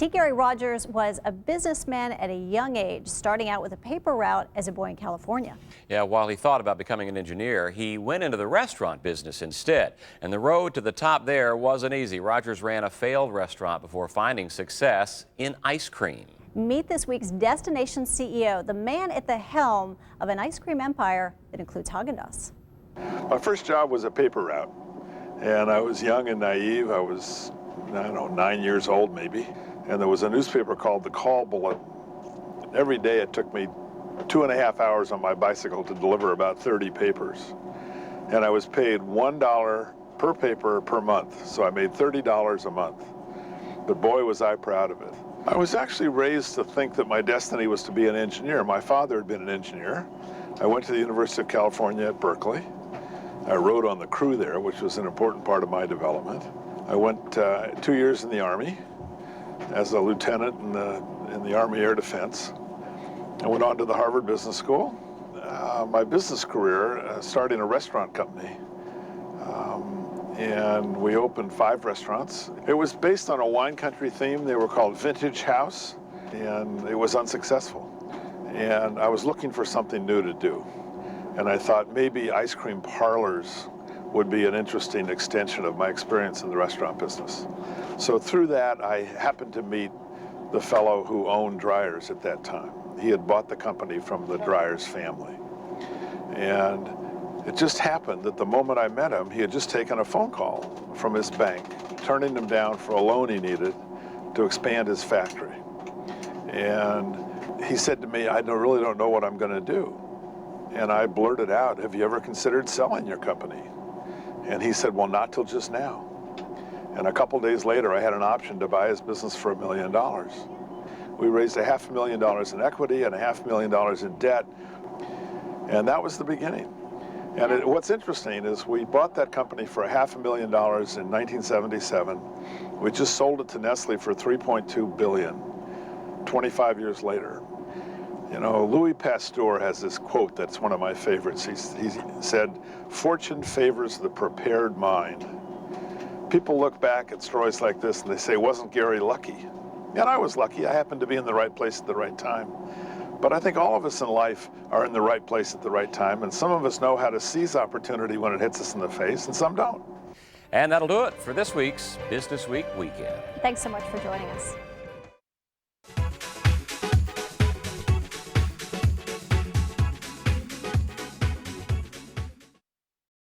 T. Gary Rogers was a businessman at a young age, starting out with a paper route as a boy in California. Yeah, while he thought about becoming an engineer, he went into the restaurant business instead. And the road to the top there wasn't easy. Rogers ran a failed restaurant before finding success in ice cream. Meet this week's Destination CEO, the man at the helm of an ice cream empire that includes Haagen-Dazs. My first job was a paper route, and I was young and naive. I was, I don't know, 9 years old maybe. And there was a newspaper called the Call Bulletin. Every day it took me 2.5 hours on my bicycle to deliver about 30 papers. And I was paid $1 per paper per month, so I made $30 a month. But boy, was I proud of it. I was actually raised to think that my destiny was to be an engineer. My father had been an engineer. I went to the University of California at Berkeley. I rode on the crew there, which was an important part of my development. I went 2 years in the Army as a lieutenant in the Army Air Defense. I went on to the Harvard Business School. My business career started in a restaurant company. And we opened 5 restaurants. It was based on a wine country theme. They were called Vintage House, and it was unsuccessful. And I was looking for something new to do. And I thought maybe ice cream parlors would be an interesting extension of my experience in the restaurant business. So through that, I happened to meet the fellow who owned Dreyer's at that time. He had bought the company from the Dreyer's family. And it just happened that the moment I met him, he had just taken a phone call from his bank, turning him down for a loan he needed to expand his factory. And he said to me, I really don't know what I'm going to do. And I blurted out, have you ever considered selling your company? And he said, well, not till just now. And a couple days later, I had an option to buy his business for $1 million. We raised $500,000 in equity and $500,000 in debt. And that was the beginning. And what's interesting is we bought that company for $500,000 in 1977. We just sold it to Nestle for $3.2 billion, 25 years later. You know, Louis Pasteur has this quote that's one of my favorites. He said, fortune favors the prepared mind. People look back at stories like this and they say, wasn't Gary lucky? And I was lucky. I happened to be in the right place at the right time. But I think all of us in life are in the right place at the right time, and some of us know how to seize opportunity when it hits us in the face, and some don't. And that'll do it for this week's Business Week Weekend. Thanks so much for joining us.